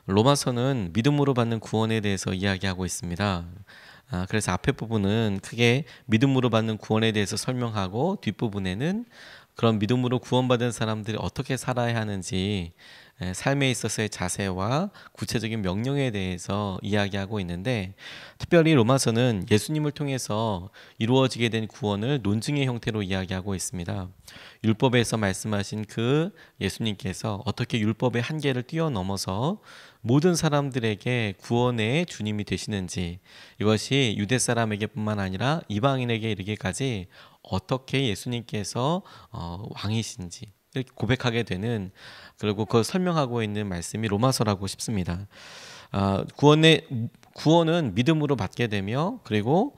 로마서는 믿음으로 받는 구원에 대해서 이야기하고 있습니다. 그래서 앞에 부분은 크게 믿음으로 받는 구원에 대해서 설명하고, 뒷부분에는 그런 믿음으로 구원받은 사람들이 어떻게 살아야 하는지, 삶에 있어서의 자세와 구체적인 명령에 대해서 이야기하고 있는데, 특별히 로마서는 예수님을 통해서 이루어지게 된 구원을 논증의 형태로 이야기하고 있습니다. 율법에서 말씀하신 그 예수님께서 어떻게 율법의 한계를 뛰어넘어서 모든 사람들에게 구원의 주님이 되시는지, 이것이 유대 사람에게뿐만 아니라 이방인에게 이르기까지 어떻게 예수님께서 왕이신지 이렇게 고백하게 되는, 그리고 그걸 설명하고 있는 말씀이 로마서라고 싶습니다. 구원은 믿음으로 받게 되며, 그리고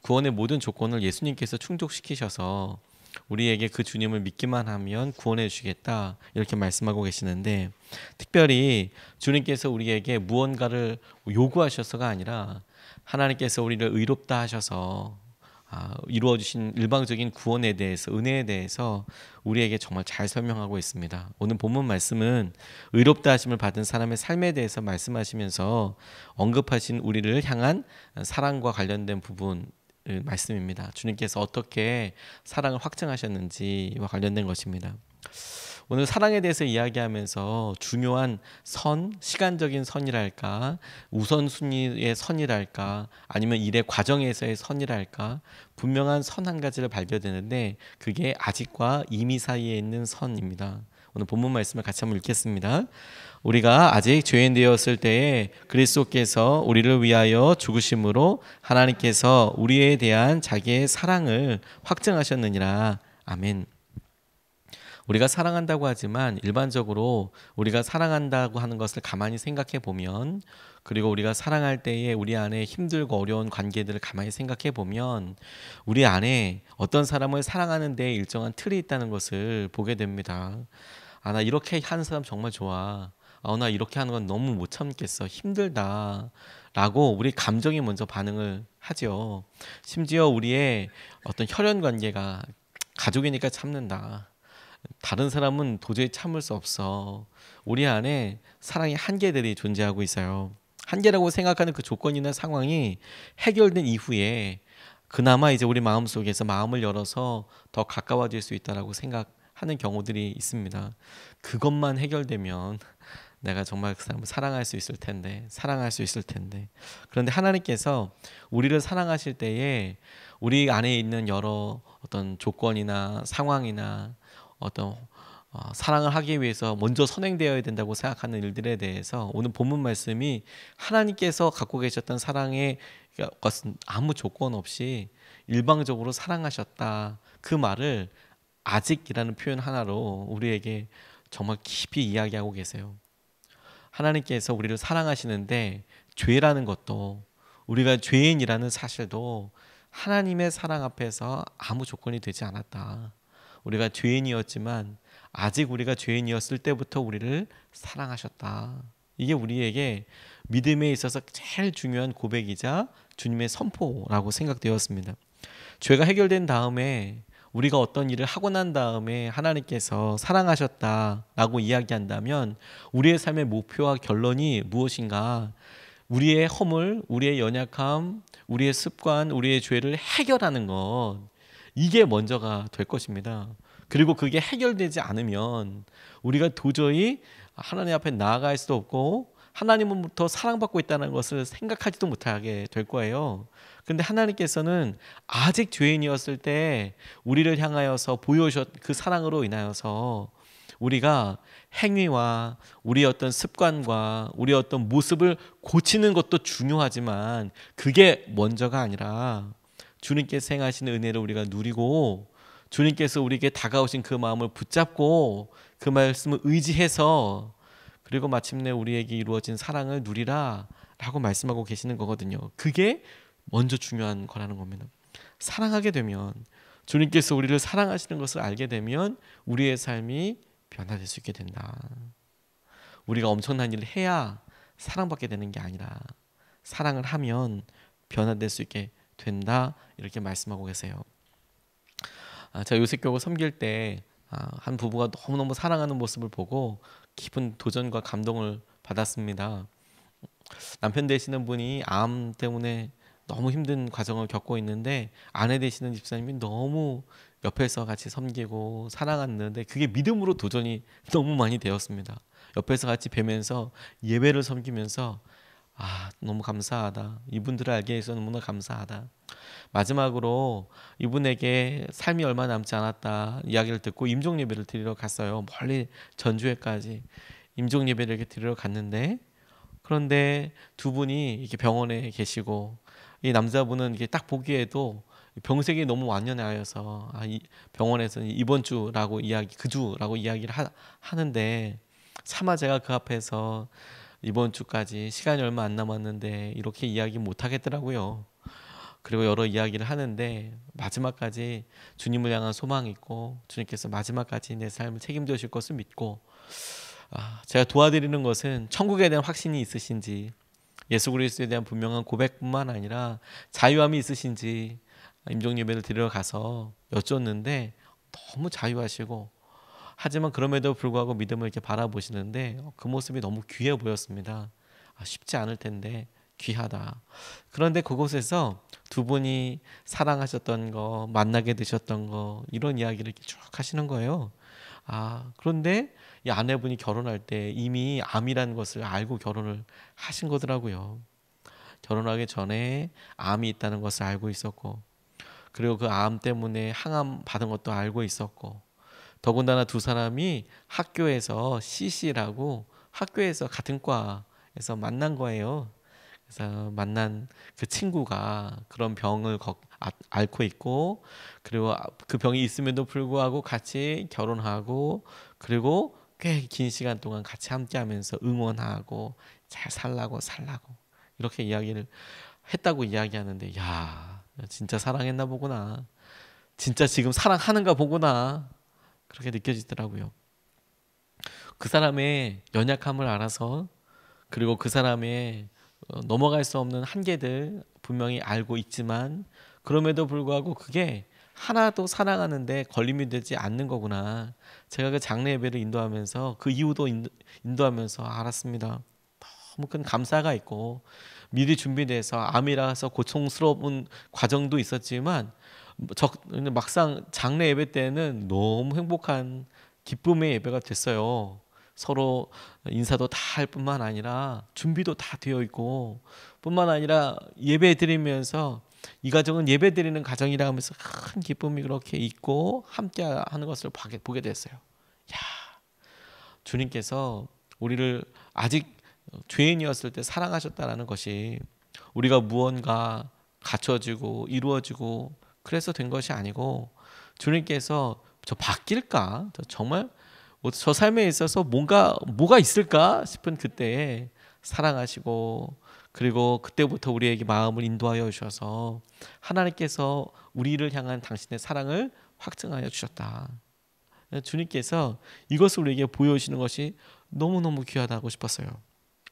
구원의 모든 조건을 예수님께서 충족시키셔서 우리에게 그 주님을 믿기만 하면 구원해 주시겠다, 이렇게 말씀하고 계시는데, 특별히 주님께서 우리에게 무언가를 요구하셔서가 아니라 하나님께서 우리를 의롭다 하셔서 이루어 주신 일방적인 구원에 대해서, 은혜에 대해서 우리에게 정말 잘 설명하고 있습니다. 오늘 본문 말씀은 의롭다 하심을 받은 사람의 삶에 대해서 말씀하시면서 언급하신 우리를 향한 사랑과 관련된 부분 말씀입니다. 주님께서 어떻게 사랑을 확증하셨는지와 관련된 것입니다. 오늘 사랑에 대해서 이야기하면서 중요한 시간적인 선이랄까, 우선순위의 선이랄까, 아니면 일의 과정에서의 선이랄까, 분명한 선 한 가지를 발견되는데, 그게 아직과 이미 사이에 있는 선입니다. 오늘 본문 말씀을 같이 한번 읽겠습니다. 우리가 아직 죄인 되었을 때에 그리스도께서 우리를 위하여 죽으심으로 하나님께서 우리에 대한 자기의 사랑을 확증하셨느니라. 아멘. 우리가 사랑한다고 하지만 일반적으로 우리가 사랑한다고 하는 것을 가만히 생각해 보면, 그리고 우리가 사랑할 때에 우리 안에 힘들고 어려운 관계들을 가만히 생각해 보면, 우리 안에 어떤 사람을 사랑하는 데에 일정한 틀이 있다는 것을 보게 됩니다. 나 이렇게 하는 사람 정말 좋아. 나 이렇게 하는 건 너무 못 참겠어. 힘들다. 라고 우리 감정이 먼저 반응을 하죠. 심지어 우리의 어떤 혈연 관계가, 가족이니까 참는다, 다른 사람은 도저히 참을 수 없어, 우리 안에 사랑의 한계들이 존재하고 있어요. 한계라고 생각하는 그 조건이나 상황이 해결된 이후에 그나마 이제 우리 마음속에서 마음을 열어서 더 가까워질 수 있다라고 생각하는 경우들이 있습니다. 그것만 해결되면 내가 정말 그 사람을 사랑할 수 있을 텐데. 그런데 하나님께서 우리를 사랑하실 때에 우리 안에 있는 여러 어떤 조건이나 상황이나 어떤 사랑을 하기 위해서 먼저 선행되어야 된다고 생각하는 일들에 대해서, 오늘 본문 말씀이 하나님께서 갖고 계셨던 사랑의 것은 아무 조건 없이 일방적으로 사랑하셨다, 그 말을 아직이라는 표현 하나로 우리에게 정말 깊이 이야기하고 계세요. 하나님께서 우리를 사랑하시는데, 죄라는 것도, 우리가 죄인이라는 사실도 하나님의 사랑 앞에서 아무 조건이 되지 않았다. 우리가 죄인이었지만 아직 우리가 죄인이었을 때부터 우리를 사랑하셨다. 이게 우리에게 믿음에 있어서 제일 중요한 고백이자 주님의 선포라고 생각되었습니다. 죄가 해결된 다음에, 우리가 어떤 일을 하고 난 다음에 하나님께서 사랑하셨다라고 이야기한다면, 우리의 삶의 목표와 결론이 무엇인가? 우리의 허물, 우리의 연약함, 우리의 습관, 우리의 죄를 해결하는 것, 이게 먼저가 될 것입니다. 그리고 그게 해결되지 않으면 우리가 도저히 하나님 앞에 나아갈 수도 없고, 하나님으로부터 사랑받고 있다는 것을 생각하지도 못하게 될 거예요. 그런데 하나님께서는 아직 죄인이었을 때 우리를 향하여서 보여주셨 그 사랑으로 인하여서, 우리가 행위와 우리의 어떤 습관과 우리의 어떤 모습을 고치는 것도 중요하지만, 그게 먼저가 아니라 주님께서 행하시는 은혜를 우리가 누리고, 주님께서 우리에게 다가오신 그 마음을 붙잡고 그 말씀을 의지해서, 그리고 마침내 우리에게 이루어진 사랑을 누리라 라고 말씀하고 계시는 거거든요. 그게 먼저 중요한 거라는 겁니다. 사랑하게 되면, 주님께서 우리를 사랑하시는 것을 알게 되면 우리의 삶이 변화될 수 있게 된다. 우리가 엄청난 일을 해야 사랑받게 되는 게 아니라, 사랑을 하면 변화될 수 있게 된다, 이렇게 말씀하고 계세요. 제가 요셉교회 섬길 때 한 부부가 너무너무 사랑하는 모습을 보고 깊은 도전과 감동을 받았습니다. 남편 되시는 분이 암 때문에 너무 힘든 과정을 겪고 있는데 아내 되시는 집사님이 너무 옆에서 같이 섬기고 사랑하는데 그게 믿음으로 도전이 너무 많이 되었습니다. 옆에서 같이 뵈면서 예배를 섬기면서 너무 감사하다. 이분들을 알게 해서 너무나 감사하다. 마지막으로 이분에게 삶이 얼마 남지 않았다 이야기를 듣고 임종 예배를 드리러 갔어요. 멀리 전주에까지 임종 예배를 이렇게 드리러 갔는데 그런데 두 분이 이렇게 병원에 계시고 이 남자분은 이게 딱 보기에도 병색이 너무 완연하여서 이 병원에서는 이번 주라고 그 주라고 이야기를 하는데 차마 제가 그 앞에서 이번 주까지 시간이 얼마 안 남았는데 이렇게 이야기 못 하겠더라고요. 그리고 여러 이야기를 하는데 마지막까지 주님을 향한 소망이 있고 주님께서 마지막까지 내 삶을 책임져 주실 것을 믿고 제가 도와드리는 것은 천국에 대한 확신이 있으신지 예수 그리스도에 대한 분명한 고백뿐만 아니라 자유함이 있으신지 임종 예배를 드리러 가서 여쭙는데 너무 자유하시고 하지만 그럼에도 불구하고 믿음을 이렇게 바라보시는데 그 모습이 너무 귀해 보였습니다. 쉽지 않을 텐데 귀하다. 그런데 그곳에서 두 분이 사랑하셨던 거, 만나게 되셨던 거 이런 이야기를 이렇게 쭉 하시는 거예요. 그런데 이 아내분이 결혼할 때 이미 암이라는 것을 알고 결혼을 하신 거더라고요. 결혼하기 전에 암이 있다는 것을 알고 있었고 그리고 그 암 때문에 항암 받은 것도 알고 있었고 더군다나 두 사람이 학교에서 CC라고 학교에서 같은 과에서 만난 거예요. 그래서 만난 그 친구가 그런 병을 앓고 있고 그리고 그 병이 있음에도 불구하고 같이 결혼하고 그리고 꽤 긴 시간 동안 같이 함께하면서 응원하고 잘 살라고 이렇게 이야기를 했다고 이야기하는데 야 진짜 사랑했나 보구나. 진짜 지금 사랑하는가 보구나. 그렇게 느껴지더라고요. 그 사람의 연약함을 알아서 그리고 그 사람의 넘어갈 수 없는 한계들 분명히 알고 있지만 그럼에도 불구하고 그게 하나도 사랑하는데 걸림이 되지 않는 거구나. 제가 그 장례 예배를 인도하면서 그 이유도 인도하면서 알았습니다. 너무 큰 감사가 있고 미리 준비돼서 암이라서 고통스러운 과정도 있었지만 막상 장례 예배 때는 너무 행복한 기쁨의 예배가 됐어요. 서로 인사도 다 할 뿐만 아니라 준비도 다 되어 있고 뿐만 아니라 예배 드리면서 이 가정은 예배 드리는 가정이라 하면서 큰 기쁨이 그렇게 있고 함께 하는 것을 보게 됐어요. 야, 주님께서 우리를 아직 죄인이었을 때 사랑하셨다라는 것이 우리가 무언가 갖춰지고 이루어지고 그래서 된 것이 아니고 주님께서 저 바뀔까? 정말 저 삶에 있어서 뭐가 있을까 싶은 그때에 사랑하시고 그리고 그때부터 우리에게 마음을 인도하여 주셔서 하나님께서 우리를 향한 당신의 사랑을 확증하여 주셨다. 주님께서 이것을 우리에게 보여주시는 것이 너무너무 귀하다고 싶었어요.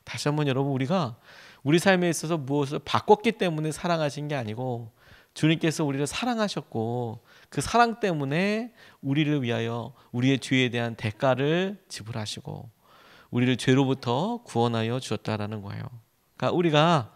다시 한번 여러분 우리가 우리 삶에 있어서 무엇을 바꿨기 때문에 사랑하신 게 아니고 주님께서 우리를 사랑하셨고 그 사랑 때문에 우리를 위하여 우리의 죄에 대한 대가를 지불하시고 우리를 죄로부터 구원하여 주셨다라는 거예요. 그러니까 우리가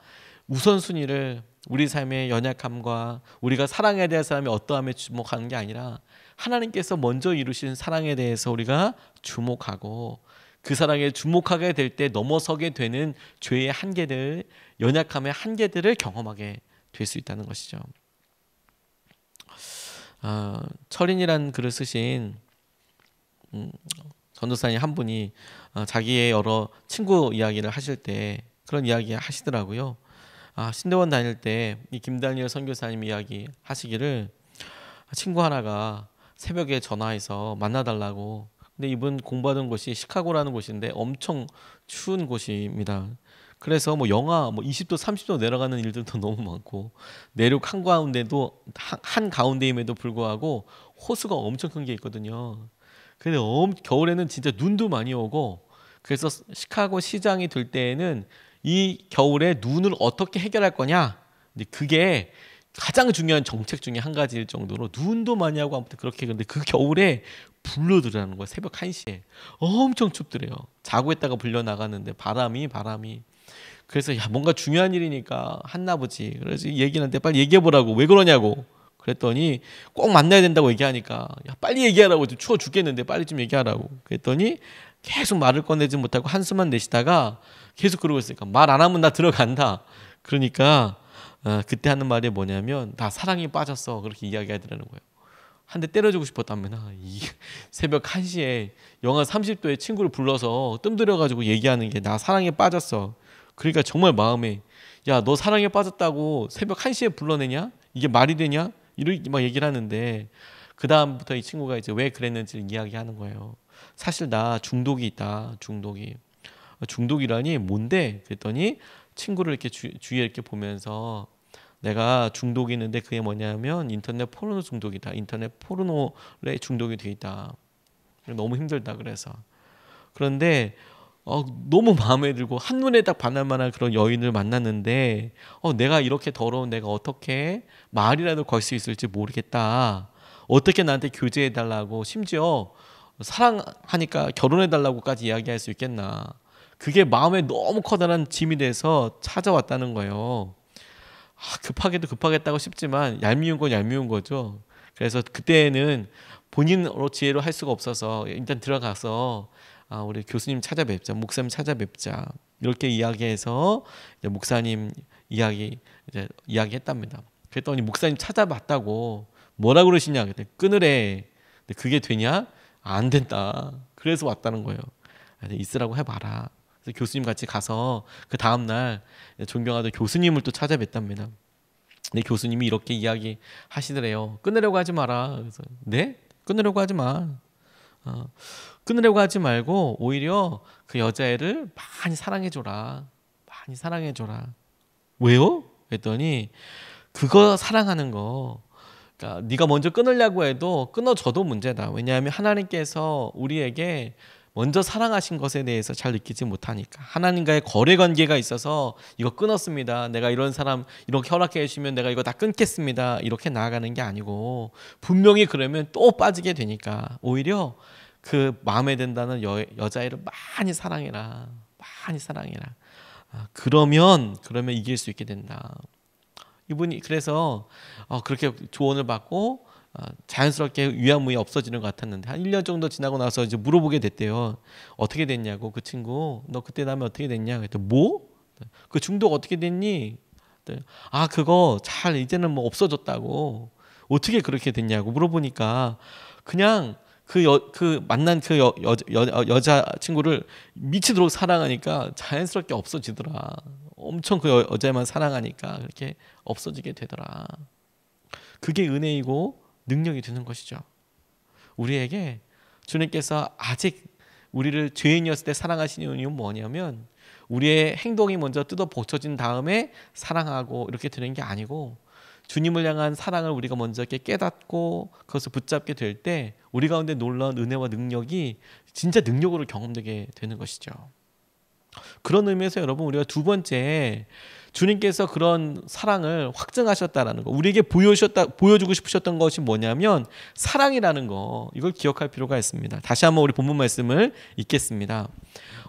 우선순위를 우리 삶의 연약함과 우리가 사랑해야 될 사람이 어떠함에 주목하는 게 아니라 하나님께서 먼저 이루신 사랑에 대해서 우리가 주목하고 그 사랑에 주목하게 될 때 넘어서게 되는 죄의 한계들, 연약함의 한계들을 경험하게 될 수 있다는 것이죠. 철인이라는 글을 쓰신 전도사님 한 분이 자기의 여러 친구 이야기를 하실 때 그런 이야기 하시더라고요. 신대원 다닐 때 이 김다니엘 선교사님 이야기 하시기를 친구 하나가 새벽에 전화해서 만나달라고. 근데 이분 공부하던 곳이 시카고라는 곳인데 엄청 추운 곳입니다. 그래서 영하 20도 30도 내려가는 일들도 너무 많고 내륙 한가운데임에도 불구하고 호수가 엄청 큰 게 있거든요. 근데 겨울에는 진짜 눈도 많이 오고 그래서 시카고 시장이 될 때에는 이 겨울에 눈을 어떻게 해결할 거냐. 근데 그게 가장 중요한 정책 중에 한 가지일 정도로 눈도 많이 하고 아무튼 그렇게. 근데 그 겨울에 불러들으라는 거야. 새벽 1시에 엄청 춥더래요. 자고 있다가 불려 나가는데 바람이. 그래서 야, 뭔가 중요한 일이니까 했나 보지. 그래서 얘기하는데 빨리 얘기해 보라고. 왜 그러냐고. 그랬더니 꼭 만나야 된다고 얘기하니까 야, 빨리 얘기하라고. 좀 추워 죽겠는데 빨리 좀 얘기하라고. 그랬더니 계속 말을 꺼내지 못하고 한숨만 내쉬다가 계속 그러고 있으니까 말 안 하면 나 들어간다. 그러니까 그때 하는 말이 뭐냐면 나 사랑에 빠졌어. 그렇게 이야기하더라는 거예요. 한 대 때려주고 싶었다면 이 새벽 1시에 영하 30도에 친구를 불러서 뜸들여가지고 얘기하는 게 나 사랑에 빠졌어. 그러니까 정말 마음에 야, 너 사랑에 빠졌다고 새벽 1시에 불러내냐? 이게 말이 되냐? 이렇게 막 얘기를 하는데 그 다음부터 이 친구가 이제 왜 그랬는지를 이야기하는 거예요. 사실 나 중독이 있다. 중독이라니 뭔데? 그랬더니 친구를 이렇게 주위에 이렇게 보면서 내가 중독이 있는데 그게 뭐냐면 인터넷 포르노 중독이다. 인터넷 포르노에 중독이 돼 있다. 너무 힘들다. 그래서 그런데 너무 마음에 들고 한눈에 딱 반할 만한 그런 여인을 만났는데 내가 이렇게 더러운 내가 어떻게 말이라도 걸 수 있을지 모르겠다. 어떻게 나한테 교제해달라고 심지어 사랑하니까 결혼해달라고까지 이야기할 수 있겠나. 그게 마음에 너무 커다란 짐이 돼서 찾아왔다는 거예요. 급하게도 급하겠다고 싶지만 얄미운 건 얄미운 거죠. 그래서 그때는 본인으로 지혜로 할 수가 없어서 일단 들어가서 우리 교수님 찾아뵙자, 목사님 찾아뵙자 이렇게 이야기해서 이제 목사님 이야기했답니다. 그랬더니 목사님 찾아봤다고 뭐라 그러시냐 그랬더니 끊으래. 근데 그게 되냐? 안 된다. 그래서 왔다는 거예요. 있으라고 해봐라. 그래서 교수님 같이 가서 그 다음날 존경하던 교수님을 또 찾아뵀답니다. 근데 교수님이 이렇게 이야기하시더래요. 끊으려고 하지 마라. 그래서 네? 끊으려고 하지 마. 끊으려고 하지 말고 오히려 그 여자애를 많이 사랑해줘라. 많이 사랑해줘라. 왜요? 그랬더니 그거 사랑하는 거 그러니까 네가 먼저 끊으려고 해도 끊어줘도 문제다. 왜냐하면 하나님께서 우리에게 먼저 사랑하신 것에 대해서 잘 느끼지 못하니까. 하나님과의 거래 관계가 있어서 이거 끊었습니다. 내가 이런 사람 이렇게 허락해 주시면 내가 이거 다 끊겠습니다. 이렇게 나아가는 게 아니고 분명히 그러면 또 빠지게 되니까 오히려 그 마음에 든다는 여자애를 많이 사랑해라. 많이 사랑해라. 그러면 이길 수 있게 된다. 이분이 그래서 그렇게 조언을 받고 자연스럽게 위안무이 없어지는 것 같았는데 한 1년 정도 지나고 나서 이제 물어보게 됐대요. 어떻게 됐냐고. 그 친구 너 그때 다음에 어떻게 됐냐. 그랬더니 뭐? 그 중독 어떻게 됐니? 그거 잘 이제는 뭐 없어졌다고. 어떻게 그렇게 됐냐고 물어보니까 그냥 그 만난 그 여자 친구를 미치도록 사랑하니까 자연스럽게 없어지더라. 엄청 그 여자만 사랑하니까 그렇게 없어지게 되더라. 그게 은혜이고 능력이 되는 것이죠. 우리에게 주님께서 아직 우리를 죄인이었을 때 사랑하시는 이유는 뭐냐면 우리의 행동이 먼저 뜯어 고쳐진 다음에 사랑하고 이렇게 되는 게 아니고 주님을 향한 사랑을 우리가 먼저 이렇게 깨닫고 그것을 붙잡게 될 때 우리 가운데 놀라운 은혜와 능력이 진짜 능력으로 경험되게 되는 것이죠. 그런 의미에서 여러분 우리가 두 번째 주님께서 그런 사랑을 확증하셨다라는 거, 우리에게 보여주고 싶으셨던 것이 뭐냐면 사랑이라는 거, 이걸 기억할 필요가 있습니다. 다시 한번 우리 본문 말씀을 읽겠습니다.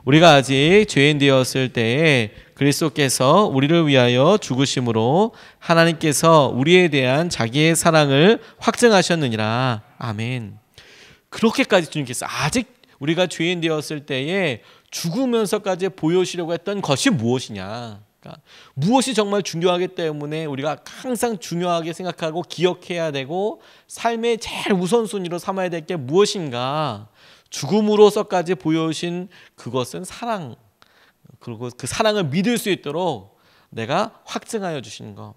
우리가 아직 죄인 되었을 때에 그리스도께서 우리를 위하여 죽으심으로 하나님께서 우리에 대한 자기의 사랑을 확증하셨느니라. 아멘. 그렇게까지 주님께서 아직 우리가 죄인 되었을 때에 죽으면서까지 보여주시려고 했던 것이 무엇이냐. 그러니까 무엇이 정말 중요하기 때문에 우리가 항상 중요하게 생각하고 기억해야 되고 삶의 제일 우선순위로 삼아야 될 게 무엇인가. 죽음으로서까지 보여주신 그것은 사랑. 그리고 그 사랑을 믿을 수 있도록 내가 확증하여 주시는 것.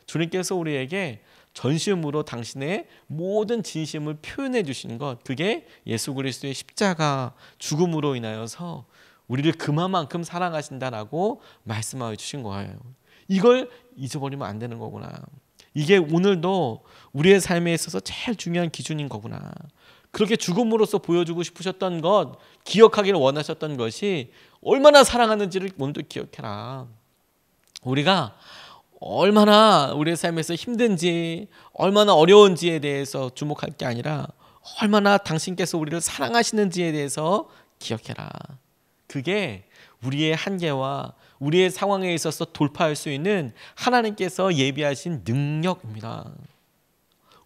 주님께서 우리에게 전심으로 당신의 모든 진심을 표현해 주시는 것, 그게 예수 그리스도의 십자가 죽음으로 인하여서 우리를 그만큼 사랑하신다라고 말씀하여 주신 거예요. 이걸 잊어버리면 안 되는 거구나. 이게 오늘도 우리의 삶에 있어서 제일 중요한 기준인 거구나. 그렇게 죽음으로써 보여주고 싶으셨던 것, 기억하기를 원하셨던 것이 얼마나 사랑하는지를 오늘도 기억해라. 우리가 얼마나 우리의 삶에서 힘든지, 얼마나 어려운지에 대해서 주목할 게 아니라 얼마나 당신께서 우리를 사랑하시는지에 대해서 기억해라. 그게 우리의 한계와 우리의 상황에 있어서 돌파할 수 있는 하나님께서 예비하신 능력입니다.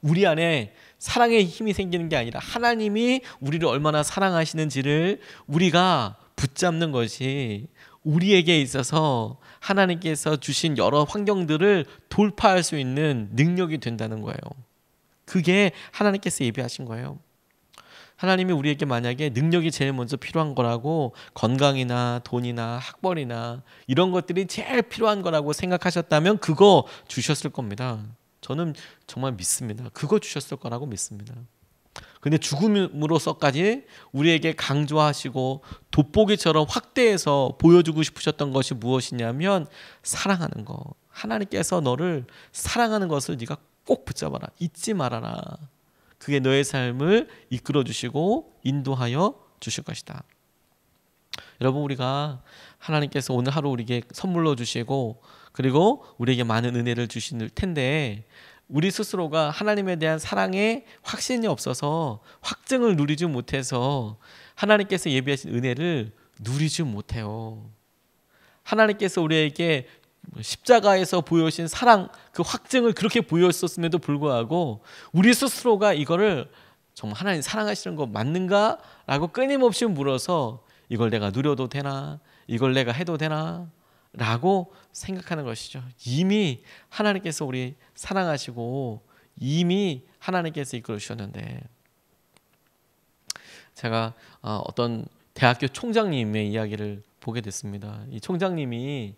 우리 안에 사랑의 힘이 생기는 게 아니라 하나님이 우리를 얼마나 사랑하시는지를 우리가 붙잡는 것이 우리에게 있어서 하나님께서 주신 여러 환경들을 돌파할 수 있는 능력이 된다는 거예요. 그게 하나님께서 예비하신 거예요. 하나님이 우리에게 만약에 능력이 제일 먼저 필요한 거라고, 건강이나 돈이나 학벌이나 이런 것들이 제일 필요한 거라고 생각하셨다면 그거 주셨을 겁니다. 저는 정말 믿습니다. 그거 주셨을 거라고 믿습니다. 근데 죽음으로서까지 우리에게 강조하시고 돋보기처럼 확대해서 보여주고 싶으셨던 것이 무엇이냐면 사랑하는 거. 하나님께서 너를 사랑하는 것을 네가 꼭 붙잡아라. 잊지 말아라. 그게 너의 삶을 이끌어 주시고 인도하여 주실 것이다. 여러분, 우리가 하나님께서 오늘 하루 우리에게 선물로 주시고 그리고 우리에게 많은 은혜를 주실 텐데, 우리 스스로가 하나님에 대한 사랑에 확신이 없어서 확증을 누리지 못해서 하나님께서 예비하신 은혜를 누리지 못해요. 하나님께서 우리에게 십자가에서 보여주신 사랑, 그 확증을 그렇게 보여줬음에도 불구하고 우리 스스로가 이거를 정말 하나님 사랑하시는 거 맞는가? 라고 끊임없이 물어서 이걸 내가 누려도 되나? 이걸 내가 해도 되나? 라고 생각하는 것이죠. 이미 하나님께서 우리 사랑하시고 이미 하나님께서 이끌어 주셨는데, 제가 어떤 대학교 총장님의 이야기를 보게 됐습니다. 이 총장님이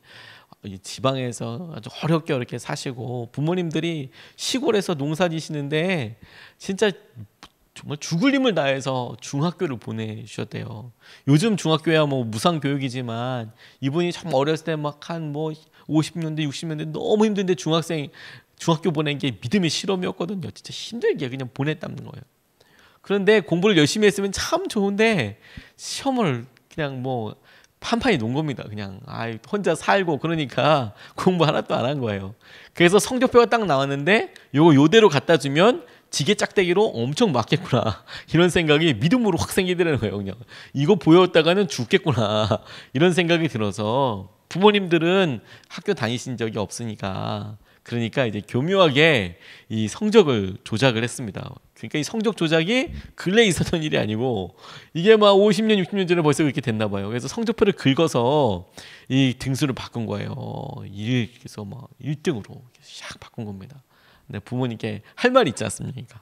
지방에서 아주 어렵게 이렇게 사시고 부모님들이 시골에서 농사 지시는데 진짜 정말 죽을 힘을 다해서 중학교를 보내주셨대요. 요즘 중학교야 뭐 무상 교육이지만 이분이 참 어렸을 때 막 한 뭐 50년대 60년대 너무 힘든데 중학교 보낸 게 믿음의 실험이었거든요. 진짜 힘들게 그냥 보냈다는 거예요. 그런데 공부를 열심히 했으면 참 좋은데 시험을 그냥 뭐 판판이 놓은 겁니다. 그냥 혼자 살고 그러니까 공부 하나도 안 한 거예요. 그래서 성적표가 딱 나왔는데 요대로 갖다 주면 지게 짝대기로 엄청 맞겠구나, 이런 생각이 믿음으로 확 생기더라는 거예요. 그냥 이거 보였다가는 죽겠구나, 이런 생각이 들어서 부모님들은 학교 다니신 적이 없으니까 그러니까 이제 교묘하게 이 성적을 조작을 했습니다. 그러니까 이 성적 조작이 근래에 있었던 일이 아니고 이게 막 50년 60년 전에 벌써 그렇게 됐나 봐요. 그래서 성적표를 긁어서 이 등수를 바꾼 거예요. 그래서 막 1등으로 샥 바꾼 겁니다. 근데 부모님께 할 말이 있지 않습니까?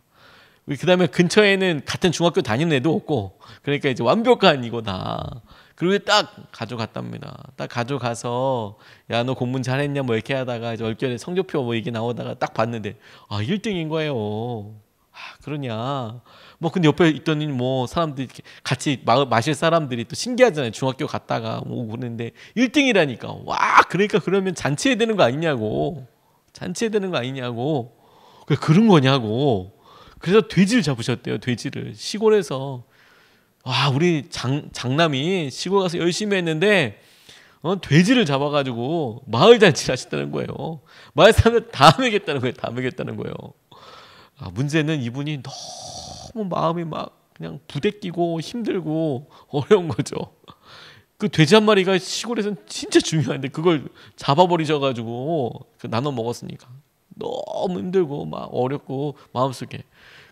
그 다음에 근처에는 같은 중학교 다니는 애도 없고, 그러니까 이제 완벽한 이거다. 그리고 딱 가져갔답니다. 딱 가져가서 야, 너 공부 잘했냐 뭐 이렇게 하다가 이제 얼결에 성적표 뭐 이게 나오다가 딱 봤는데 1등인 거예요. 그러냐. 뭐 근데 옆에 있더니 뭐 사람들이 같이 마실 사람들이 또 신기하잖아요. 중학교 갔다가 뭐 그러는데 1등이라니까. 와, 그러니까 그러면 잔치해야 되는 거 아니냐고. 잔치해야 되는 거 아니냐고. 그런 거냐고. 그래서 돼지를 잡으셨대요. 돼지를 시골에서. 와, 우리 장남이 시골 가서 열심히 했는데 돼지를 잡아가지고 마을 잔치를 하셨다는 거예요. 마을 사람들 다 먹였다는 거예요. 다 먹였다는 거예요. 문제는 이분이 너무 마음이 막 그냥 부대끼고 힘들고 어려운 거죠. 그 돼지 한 마리가 시골에서는 진짜 중요한데 그걸 잡아버리셔가지고 나눠 먹었으니까 너무 힘들고 막 어렵고 마음속에.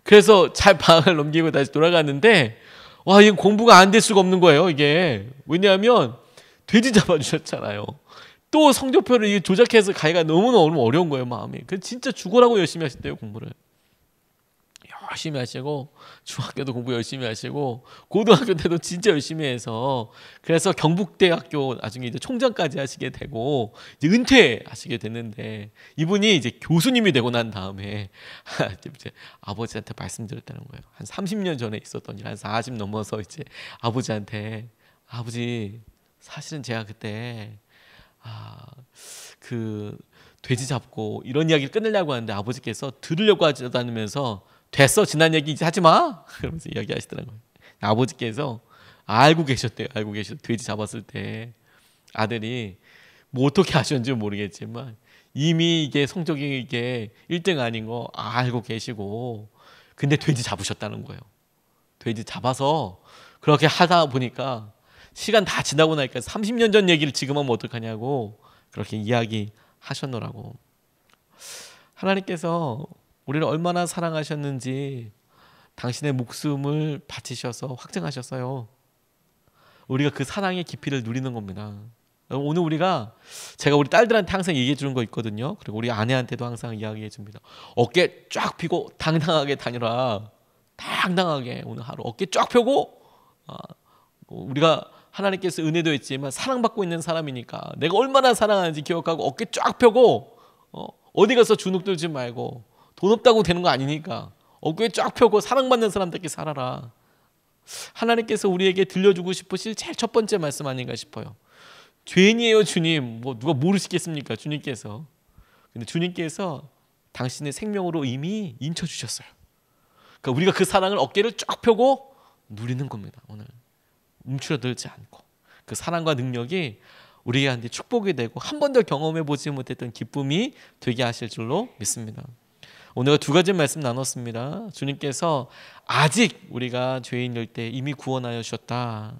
그래서 잘 방을 넘기고 다시 돌아갔는데 이건 공부가 안 될 수가 없는 거예요. 이게 왜냐하면 돼지 잡아주셨잖아요. 또 성적표를 조작해서 가기가 너무너무 어려운 거예요. 마음이. 그래서 진짜 죽으라고 열심히 하셨대요. 공부를 열심히 하시고 중학교도 공부 열심히 하시고 고등학교 때도 진짜 열심히 해서 그래서 경북대학교 나중에 이제 총장까지 하시게 되고 이제 은퇴하시게 됐는데, 이분이 이제 교수님이 되고 난 다음에 이제 아버지한테 말씀드렸다는 거예요. 한 30년 전에 있었던 일, 한 40 넘어서 이제 아버지한테 아버지, 사실은 제가 그때 그 돼지 잡고 이런 이야기를 끊으려고 하는데 아버지께서 들으려고 하지 않으면서 됐어, 지난 얘기 이제 하지 마, 그러면서 이야기하시더라고요. 아버지께서 알고 계셨대요. 알고 계셨. 돼지 잡았을 때 아들이 뭐 어떻게 하셨는지 모르겠지만 이미 이게 성적이 이게 1등 아닌 거 알고 계시고, 근데 돼지 잡으셨다는 거예요. 돼지 잡아서 그렇게 하다 보니까 시간 다 지나고 나니까 30년 전 얘기를 지금 하면 어떡하냐고 그렇게 이야기하셨노라고. 하나님께서 우리를 얼마나 사랑하셨는지 당신의 목숨을 바치셔서 확증하셨어요. 우리가 그 사랑의 깊이를 누리는 겁니다. 오늘 제가 우리 딸들한테 항상 얘기해 주는 거 있거든요. 그리고 우리 아내한테도 항상 이야기해 줍니다. 어깨 쫙 펴고 당당하게 다녀라. 당당하게 오늘 하루 어깨 쫙 펴고, 우리가 하나님께서 은혜도 있지만 사랑받고 있는 사람이니까 내가 얼마나 사랑하는지 기억하고 어깨 쫙 펴고, 어디 가서 주눅 들지 말고, 돈 없다고 되는 거 아니니까 어깨 쫙 펴고 사랑받는 사람답게 살아라. 하나님께서 우리에게 들려주고 싶으실 제일 첫 번째 말씀 아닌가 싶어요. 죄인이에요 주님. 뭐 누가 모르시겠습니까 주님께서. 근데 주님께서 당신의 생명으로 이미 인쳐주셨어요. 그러니까 우리가 그 사랑을 어깨를 쫙 펴고 누리는 겁니다. 오늘 움츠러들지 않고 그 사랑과 능력이 우리한테 축복이 되고 한 번도 경험해 보지 못했던 기쁨이 되게 하실 줄로 믿습니다. 오늘 두 가지 말씀 나눴습니다. 주님께서 아직 우리가 죄인일 때 이미 구원하여 주셨다.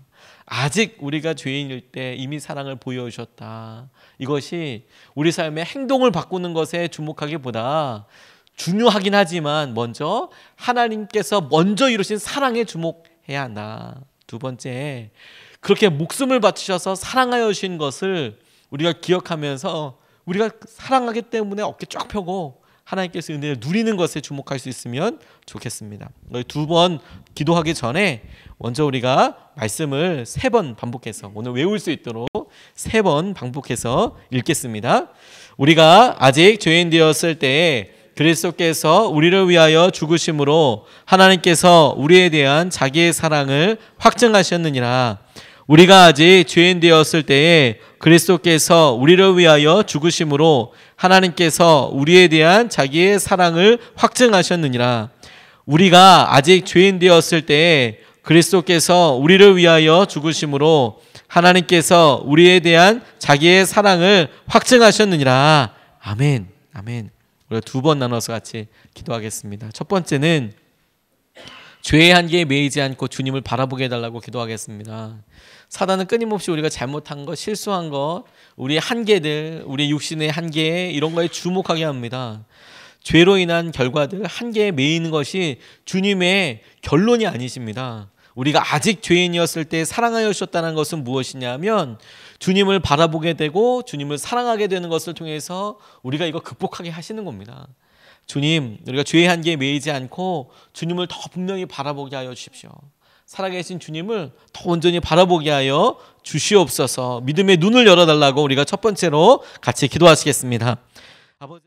아직 우리가 죄인일 때 이미 사랑을 보여주셨다. 이것이 우리 삶의 행동을 바꾸는 것에 주목하기보다 중요하긴 하지만 먼저 하나님께서 먼저 이루신 사랑에 주목해야 한다. 두 번째, 그렇게 목숨을 바치셔서 사랑하여 주신 것을 우리가 기억하면서 우리가 사랑하기 때문에 어깨 쫙 펴고 하나님께서 은혜를 누리는 것에 주목할 수 있으면 좋겠습니다. 두 번 기도하기 전에 먼저 우리가 말씀을 3번 반복해서 오늘 외울 수 있도록 3번 반복해서 읽겠습니다. 우리가 아직 죄인 되었을 때에 그리스도께서 우리를 위하여 죽으심으로 하나님께서 우리에 대한 자기의 사랑을 확증하셨느니라. 우리가 아직 죄인 되었을 때에 그리스도께서 우리를 위하여 죽으심으로 하나님께서 우리에 대한 자기의 사랑을 확증하셨느니라. 우리가 아직 죄인 되었을 때에 그리스도께서 우리를 위하여 죽으심으로 하나님께서 우리에 대한 자기의 사랑을 확증하셨느니라. 아멘. 아멘. 우리가 2번 나눠서 같이 기도하겠습니다. 첫 번째는 죄의 한계에 매이지 않고 주님을 바라보게 해달라고 기도하겠습니다. 사단은 끊임없이 우리가 잘못한 것, 실수한 것, 우리의 한계들, 우리 육신의 한계 이런 거에 주목하게 합니다. 죄로 인한 결과들, 한계에 매이는 것이 주님의 결론이 아니십니다. 우리가 아직 죄인이었을 때 사랑하여 주셨다는 것은 무엇이냐면 주님을 바라보게 되고 주님을 사랑하게 되는 것을 통해서 우리가 이거 극복하게 하시는 겁니다. 주님, 우리가 죄의 한계에 매이지 않고 주님을 더 분명히 바라보게 하여 주십시오. 살아계신 주님을 더 온전히 바라보게 하여 주시옵소서. 믿음의 눈을 열어달라고 우리가 첫 번째로 같이 기도하시겠습니다. 아버지.